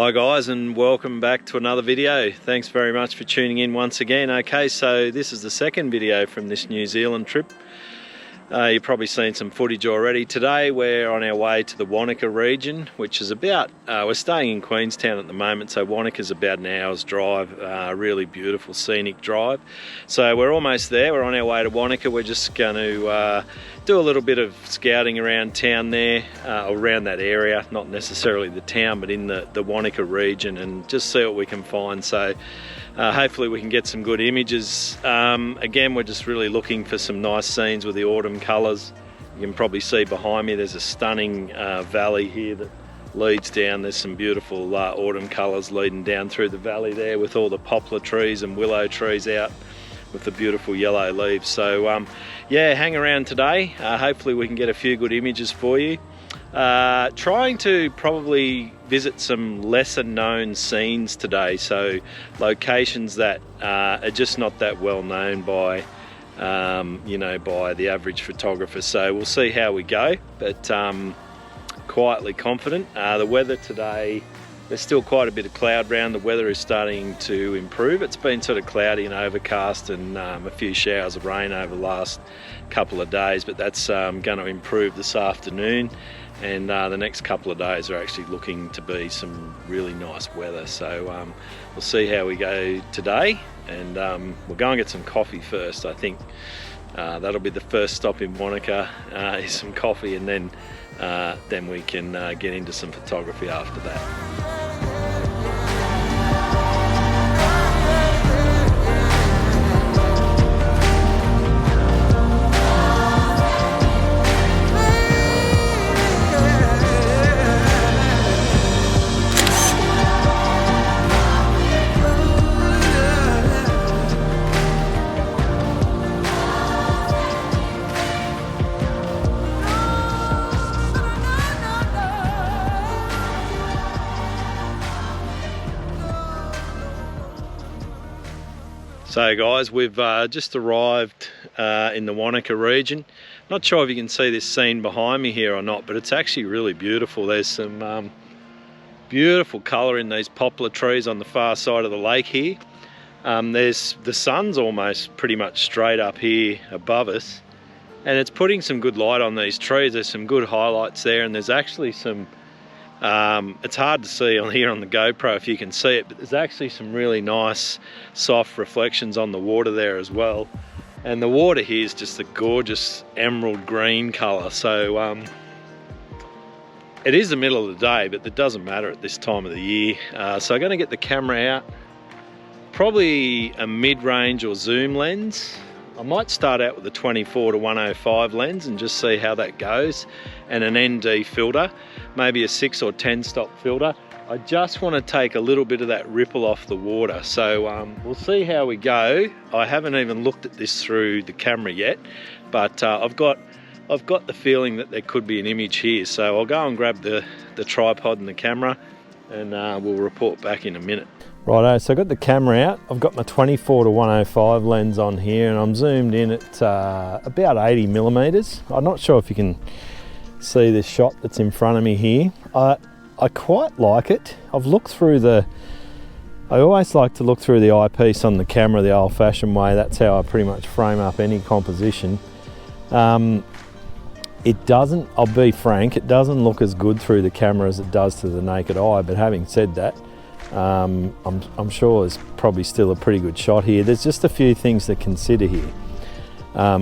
Hi guys, and welcome back to another video. Thanks very much for tuning in once again. Okay, so this is the second video from this New Zealand trip. You've probably seen some footage already. Today we're on our way to the Wanaka region, which is about, we're staying in Queenstown at the moment, so Wanaka's about an hour's drive, really beautiful scenic drive. So we're almost there, we're on our way to Wanaka. We're just going to do a little bit of scouting around town there, around that area, not necessarily the town, but in the Wanaka region, and just see what we can find. So hopefully we can get some good images. Again, we're just really looking for some nice scenes with the autumn colours. You can probably see behind me there's a stunning valley here that leads down. There's some beautiful autumn colours leading down through the valley there, with all the poplar trees and willow trees out with the beautiful yellow leaves. So yeah, hang around today. Hopefully we can get a few good images for you. Trying to probably visit some lesser known scenes today, so locations that are just not that well known by you know, by the average photographer. So we'll see how we go, but quietly confident. The weather today, there's still quite a bit of cloud around. The weather is starting to improve. It's been sort of cloudy and overcast, and a few showers of rain over the last couple of days, but that's going to improve this afternoon, and the next couple of days are actually looking to be some really nice weather. So we'll see how we go today, and we'll go and get some coffee first. I think that'll be the first stop in Wanaka, is some coffee, and then we can get into some photography after that. So guys, we've just arrived in the Wanaka region. Not sure if you can see this scene behind me here or not, but it's actually really beautiful. There's some beautiful colour in these poplar trees on the far side of the lake here. There's the sun's almost pretty much straight up here above us, and it's putting some good light on these trees. There's some good highlights there, and there's actually some it's hard to see on here on the GoPro if you can see it, but there's actually some really nice soft reflections on the water there as well. And the water here is just a gorgeous emerald green colour. So it is the middle of the day, but it doesn't matter at this time of the year. So I'm going to get the camera out, probably a mid-range or zoom lens. I might start out with a 24 to 105 lens and just see how that goes, and an ND filter, maybe a 6 or 10 stop filter. I just want to take a little bit of that ripple off the water. So we'll see how we go. I haven't even looked at this through the camera yet, but I've got the feeling that there could be an image here. So I'll go and grab the tripod and the camera, and we'll report back in a minute. Righto, so I've got the camera out. I've got my 24 to 105 lens on here, and I'm zoomed in at about 80 millimeters. I'm not sure if you can see this shot that's in front of me here. I quite like it. I've looked through I always like to look through the eyepiece on the camera the old-fashioned way. That's how I pretty much frame up any composition. It doesn't, I'll be frank, it doesn't look as good through the camera as it does to the naked eye, but having said that, I'm sure there's probably still a pretty good shot here. There's just a few things to consider here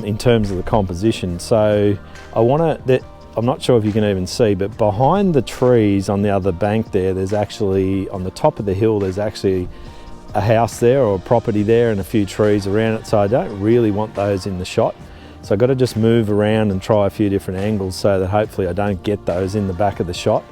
in terms of the composition. So I'm not sure if you can even see, but behind the trees on the other bank there's actually, on the top of the hill, there's actually a house there or a property there and a few trees around it. So I don't really want those in the shot. So I've got to just move around and try a few different angles so that hopefully I don't get those in the back of the shot.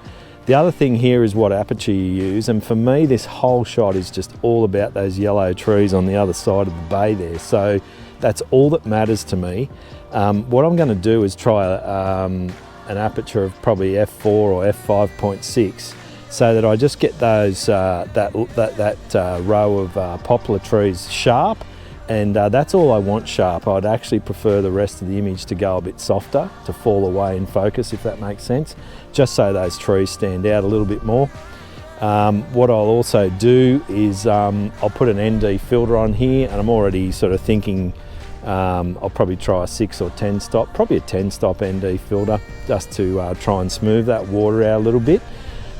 The other thing here is what aperture you use, and for me this whole shot is just all about those yellow trees on the other side of the bay there. So that's all that matters to me. What I'm going to do is try an aperture of probably f4 or f5.6, so that I just get those that row of poplar trees sharp, and that's all I want sharp. I'd actually prefer the rest of the image to go a bit softer, to fall away in focus, if that makes sense, just so those trees stand out a little bit more. What I'll also do is I'll put an ND filter on here, and I'm already sort of thinking I'll probably try a 6 or 10 stop, probably a 10 stop ND filter, just to try and smooth that water out a little bit.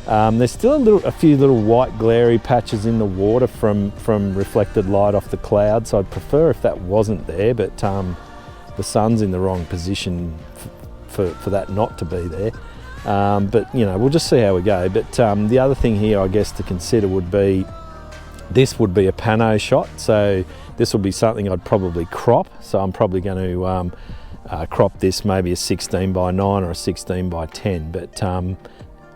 There's still a few little white glary patches in the water from reflected light off the clouds, so I'd prefer if that wasn't there, but the sun's in the wrong position for that not to be there. But you know, we'll just see how we go. But the other thing here, I guess, to consider would be, this would be a pano shot, so this will be something I'd probably crop. So I'm probably going to crop this maybe a 16 by 9 or a 16 by 10, but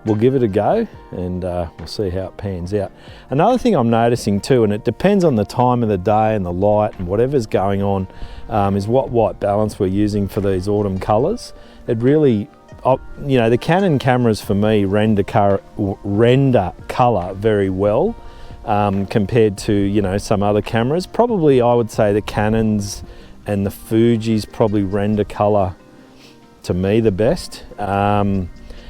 we'll give it a go, and we'll see how it pans out. Another thing I'm noticing too, and it depends on the time of the day and the light and whatever's going on, is what white balance we're using for these autumn colours. It really, you know, the Canon cameras for me render colour very well compared to, you know, some other cameras. Probably I would say the Canons and the Fujis probably render colour to me the best.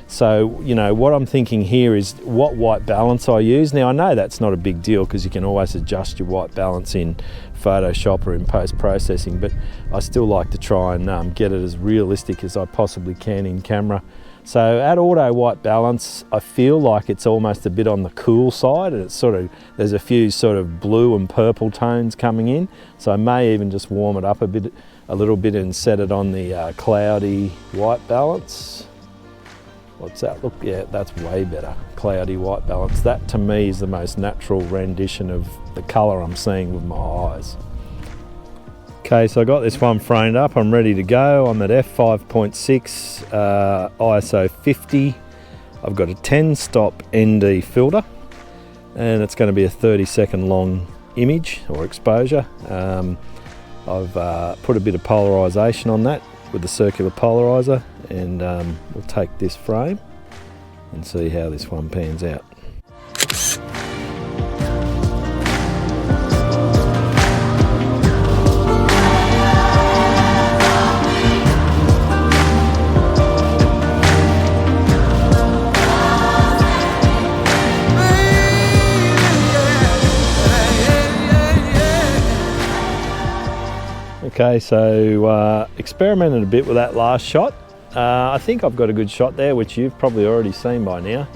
So, you know, what I'm thinking here is what white balance I use. Now, I know that's not a big deal because you can always adjust your white balance in Photoshop or in post-processing, but I still like to try and get it as realistic as I possibly can in camera. So at auto white balance, I feel like it's almost a bit on the cool side, and it's sort of, there's a few sort of blue and purple tones coming in. So I may even just warm it up a little bit and set it on the cloudy white balance. What's that look? Yeah, that's way better. Cloudy white balance. That to me is the most natural rendition of the colour I'm seeing with my eyes. Okay, so I got this one framed up. I'm ready to go. I'm at f5.6, ISO 50. I've got a 10 stop ND filter, and it's going to be a 30-second long image or exposure. I've put a bit of polarisation on that with the circular polarizer, and we'll take this frame and see how this one pans out. Okay, so experimented a bit with that last shot. I think I've got a good shot there, which you've probably already seen by now.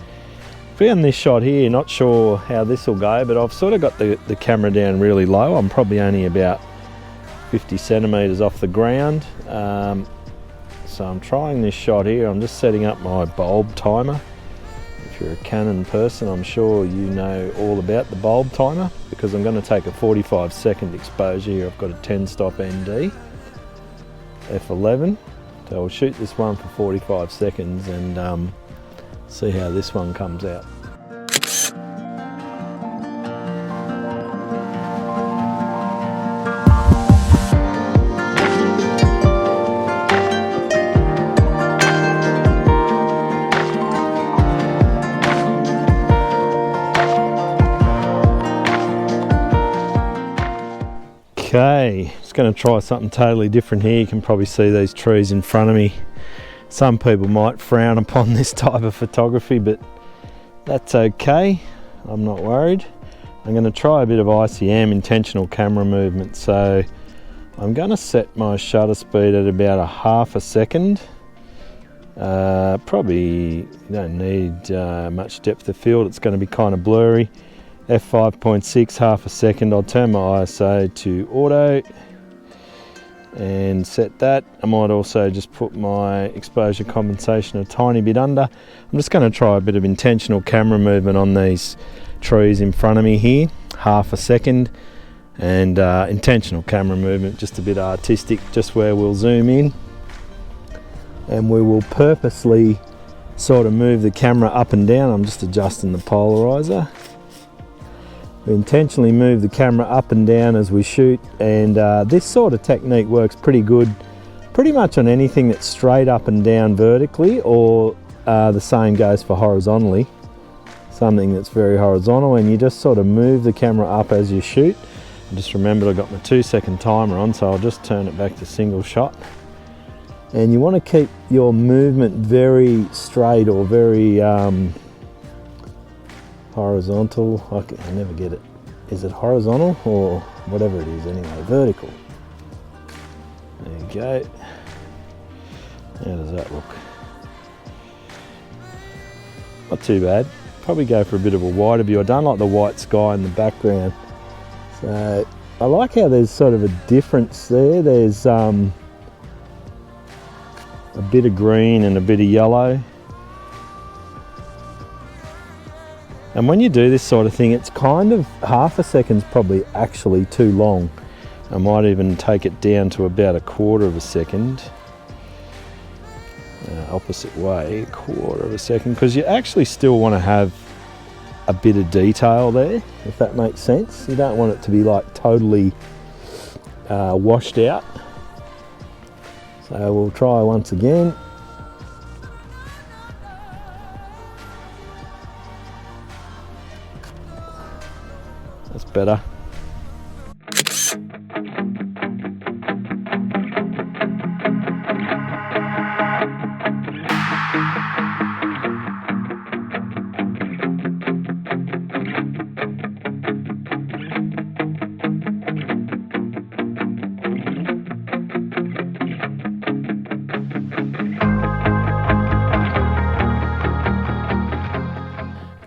Found this shot here, not sure how this will go, but I've sort of got the camera down really low. I'm probably only about 50 centimetres off the ground. So I'm trying this shot here. I'm just setting up my bulb timer. If you're a Canon person, I'm sure you know all about the bulb timer, because I'm going to take a 45-second exposure here. I've got a 10 stop ND, f11. So I'll shoot this one for 45 seconds and see how this one comes out. Okay, just going to try something totally different here. You can probably see these trees in front of me. Some people might frown upon this type of photography, but that's okay. I'm not worried. I'm going to try a bit of ICM, intentional camera movement. So I'm going to set my shutter speed at about a half a second. Probably you don't need much depth of field. It's going to be kind of blurry. f5.6, half a second. I'll turn my ISO to auto and set that. I might also just put my exposure compensation a tiny bit under. I'm just going to try a bit of intentional camera movement on these trees in front of me here, half a second, and intentional camera movement, just a bit artistic, just where we'll zoom in and we will purposely sort of move the camera up and down. I'm just adjusting the polarizer. We intentionally move the camera up and down as we shoot, and this sort of technique works pretty good pretty much on anything that's straight up and down vertically, or the same goes for horizontally. Something that's very horizontal, and you just sort of move the camera up as you shoot. I just remembered I got my 2-second timer on, so I'll just turn it back to single shot. And you want to keep your movement very straight, or very horizontal. I never get it. Is it horizontal or whatever it is anyway? Vertical. There you go. How does that look? Not too bad. Probably go for a bit of a wider view. I don't like the white sky in the background. So I like how there's sort of a difference there. There's a bit of green and a bit of yellow. And when you do this sort of thing, it's kind of half a second's probably actually too long. I might even take it down to about 1/4 of a second. Opposite way, 1/4 of a second, because you actually still want to have a bit of detail there, if that makes sense. You don't want it to be like totally washed out. So we'll try once again. That's better.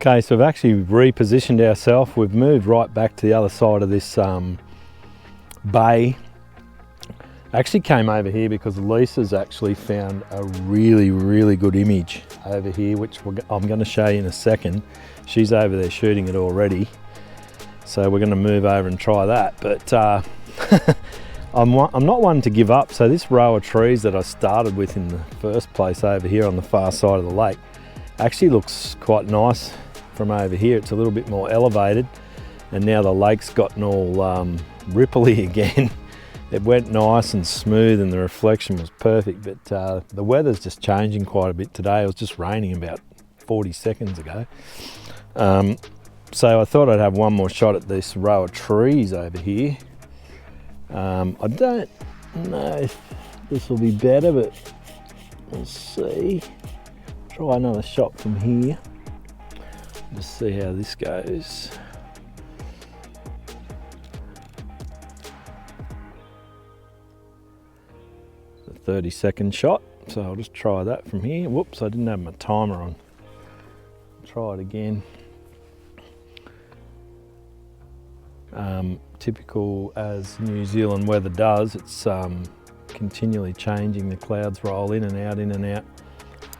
Okay, so we've actually repositioned ourselves. We've moved right back to the other side of this bay. Actually came over here because Lisa's actually found a really good image over here, which I'm going to show you in a second. She's over there shooting it already. So we're going to move over and try that. But I'm not one to give up. So this row of trees that I started with in the first place over here on the far side of the lake actually looks quite nice from over here. It's a little bit more elevated, and now the lake's gotten all ripply again. It went nice and smooth and the reflection was perfect, but the weather's just changing quite a bit today. It was just raining about 40 seconds ago. So I thought I'd have one more shot at this row of trees over here. I don't know if this will be better, but we'll see. Try another shot from here. Just see how this goes. It's a 30-second shot, so I'll just try that from here. Whoops, I didn't have my timer on. Try it again. Typical as New Zealand weather does, it's continually changing. The clouds roll in and out, in and out.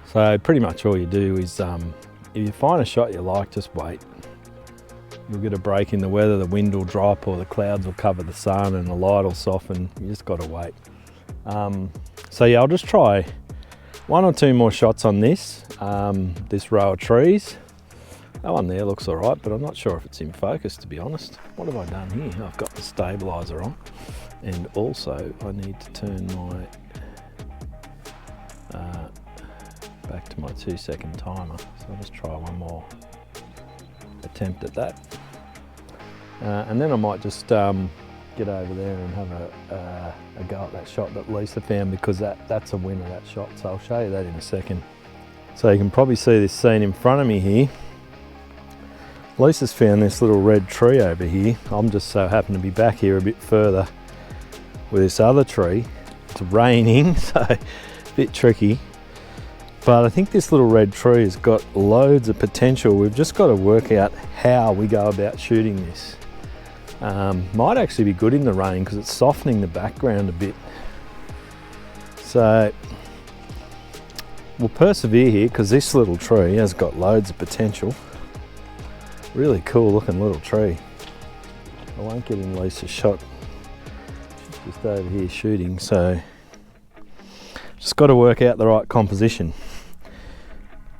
So pretty much all you do is if you find a shot you like, just wait. You'll get a break in the weather, the wind will drop or the clouds will cover the sun and the light will soften. You just got to wait. So yeah, I'll just try 1 or 2 more shots on this, this row of trees. That one there looks all right, but I'm not sure if it's in focus, to be honest. What have I done here? I've got the stabilizer on, and also I need to turn my back to my 2-second timer. So I'll just try one more attempt at that. And then I might just get over there and have a go at that shot that Lisa found, because that's a winner, that shot. So I'll show you that in a second. So you can probably see this scene in front of me here. Lisa's found this little red tree over here. I'm just so happen to be back here a bit further with this other tree. It's raining, so a bit tricky. But I think this little red tree has got loads of potential. We've just got to work out how we go about shooting this. Might actually be good in the rain because it's softening the background a bit. So we'll persevere here because this little tree has got loads of potential. Really cool looking little tree. I won't get in Lisa's shot. She's just over here shooting, so just got to work out the right composition.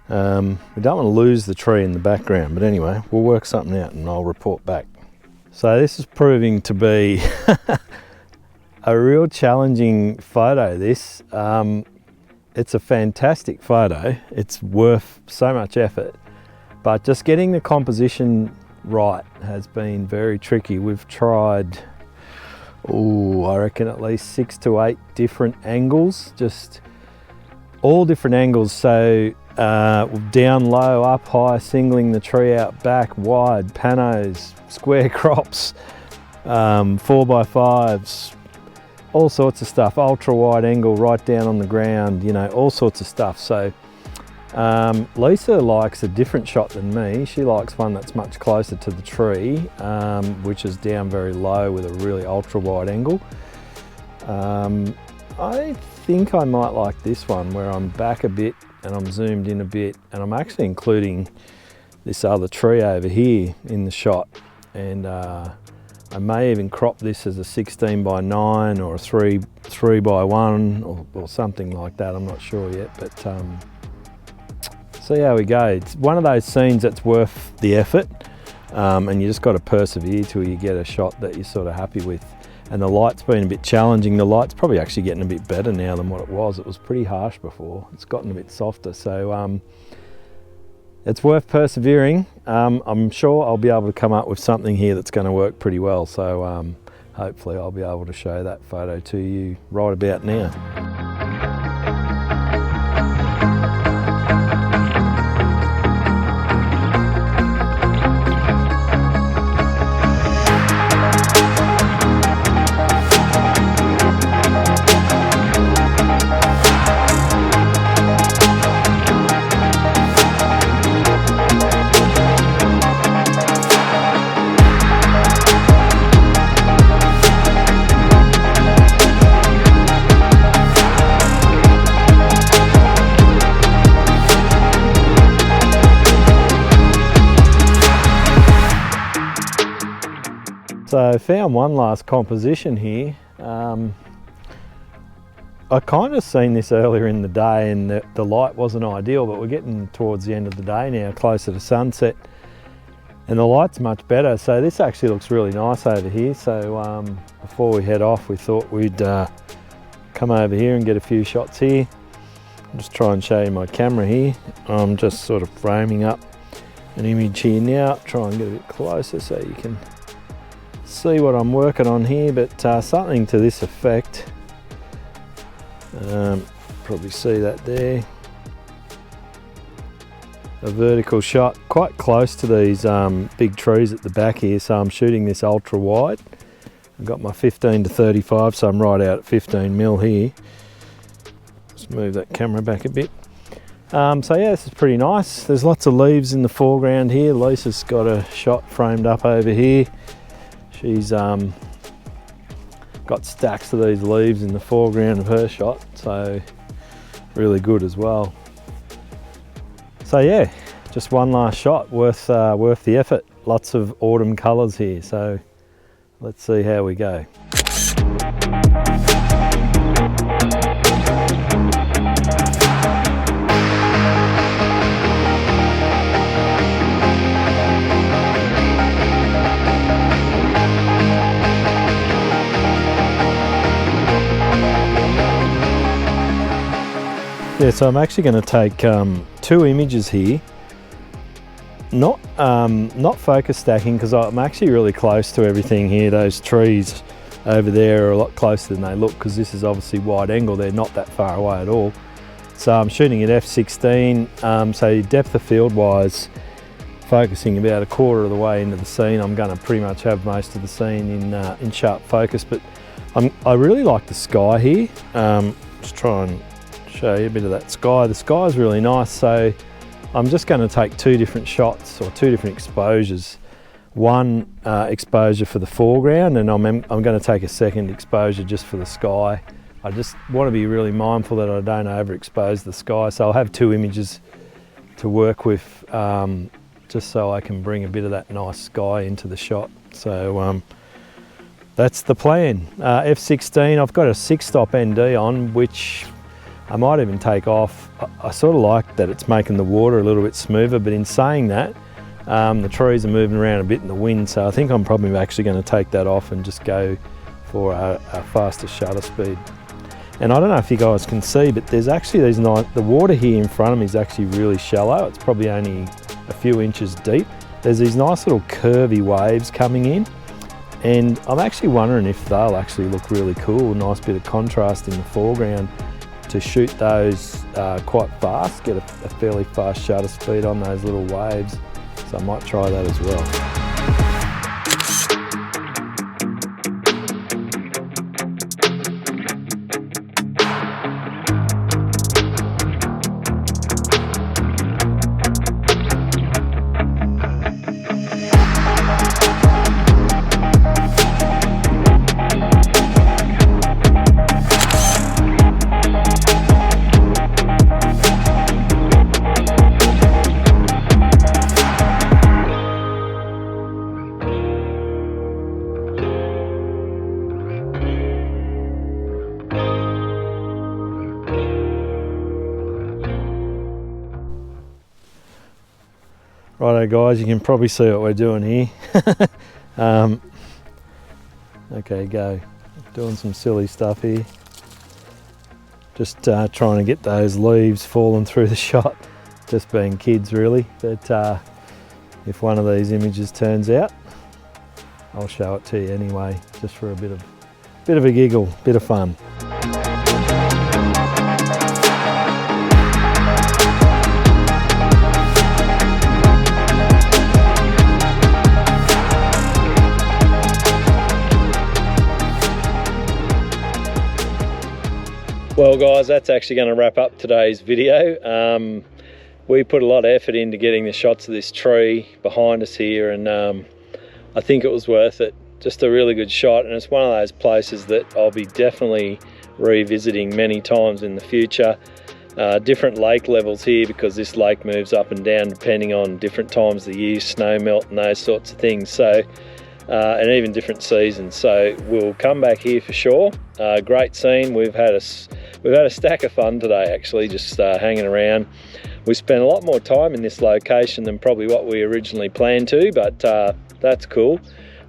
We don't want to lose the tree in the background, but anyway, we'll work something out and I'll report back. So this is proving to be a real challenging photo, this. It's a fantastic photo. It's worth so much effort, but just getting the composition right has been very tricky. We've tried, I reckon at least 6 to 8 different angles, just all different angles. So down low, up high, singling the tree out back, wide, panos, square crops, 4x5s, all sorts of stuff, ultra wide angle right down on the ground, you know, all sorts of stuff. So Lisa likes a different shot than me. She likes one that's much closer to the tree, which is down very low with a really ultra wide angle. I think I might like this one where I'm back a bit and I'm zoomed in a bit, and I'm actually including this other tree over here in the shot, and I may even crop this as a 16x9 or a 3x1 or something like that. I'm not sure yet, but see how we go. It's one of those scenes that's worth the effort, and you just got to persevere till you get a shot that you're sort of happy with. And the light's been a bit challenging. The light's probably actually getting a bit better now than what it was. It was pretty harsh before. It's gotten a bit softer, so it's worth persevering. I'm sure I'll be able to come up with something here that's going to work pretty well, so hopefully I'll be able to show that photo to you right about now. So found one last composition here. I kind of seen this earlier in the day and the light wasn't ideal, but we're getting towards the end of the day now, closer to sunset, and the light's much better. So this actually looks really nice over here. So before we head off, we thought we'd come over here and get a few shots here. I'll just try and show you my camera here. I'm just sort of framing up an image here now. Try and get a bit closer so you can see what I'm working on here, but something to this effect. Probably see that there. A vertical shot quite close to these big trees at the back here, so I'm shooting this ultra wide. I've got my 15 to 35, so I'm right out at 15mm here. Just move that camera back a bit. So yeah, this is pretty nice. There's lots of leaves in the foreground here. Lisa's got a shot framed up over here. She's got stacks of these leaves in the foreground of her shot, so really good as well. So yeah, just one last shot worth the effort. Lots of autumn colours here, so let's see how we go. Yeah, so I'm actually going to take 2 images here. Not focus stacking, because I'm actually really close to everything here. Those trees over there are a lot closer than they look, because this is obviously wide angle. They're not that far away at all. So I'm shooting at f16. So depth of field wise, focusing about a quarter of the way into the scene. I'm going to pretty much have most of the scene in sharp focus. But I really like the sky here. Just try and show you a bit of that sky. The sky is really nice, so I'm just going to take 2 different shots, or 2 different exposures. One exposure for the foreground, and I'm going to take a second exposure just for the sky. I just want to be really mindful that I don't overexpose the sky, so I'll have 2 images to work with, just so I can bring a bit of that nice sky into the shot. So that's the plan. F16, I've got a 6-stop ND on, which I might even take off. I sort of like that it's making the water a little bit smoother, but in saying that, the trees are moving around a bit in the wind, so I think I'm probably actually going to take that off and just go for a faster shutter speed. And I don't know if you guys can see, but there's actually the water here in front of me is actually really shallow. It's probably only a few inches deep. There's these nice little curvy waves coming in, and I'm actually wondering if they'll actually look really cool. A nice bit of contrast in the foreground to shoot those quite fast, get a fairly fast shutter speed on those little waves. So I might try that as well. Righto guys, you can probably see what we're doing here. Okay, go. Doing some silly stuff here. Just trying to get those leaves falling through the shot. Just being kids really, but if one of these images turns out, I'll show it to you anyway, just for a bit of a giggle, bit of fun. Well guys, that's actually going to wrap up today's video. We put a lot of effort into getting the shots of this tree behind us here, and I think it was worth it. Just a really good shot, and it's one of those places that I'll be definitely revisiting many times in the future. Different lake levels here, because this lake moves up and down depending on different times of the year, snow melt and those sorts of things. So and even different seasons, so we'll come back here for sure. Great scene. We've had a stack of fun today actually, just hanging around. We spent a lot more time in this location than probably what we originally planned to, but that's cool.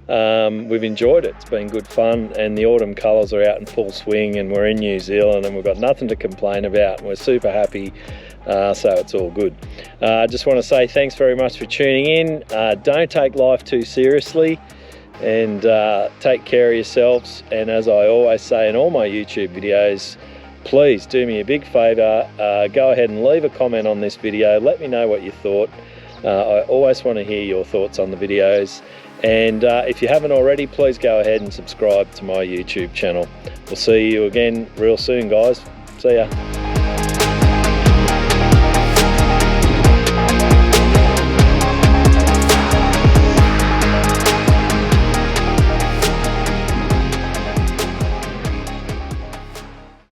We've enjoyed it. It's been good fun, and the autumn colours are out in full swing, and we're in New Zealand and we've got nothing to complain about. We're super happy, so it's all good. I just want to say thanks very much for tuning in. Don't take life too seriously, and take care of yourselves. And as I always say in all my YouTube videos, please do me a big favour, go ahead and leave a comment on this video. Let me know what you thought. I always want to hear your thoughts on the videos, and if you haven't already, please go ahead and subscribe to my YouTube channel. We'll see you again real soon guys. See ya.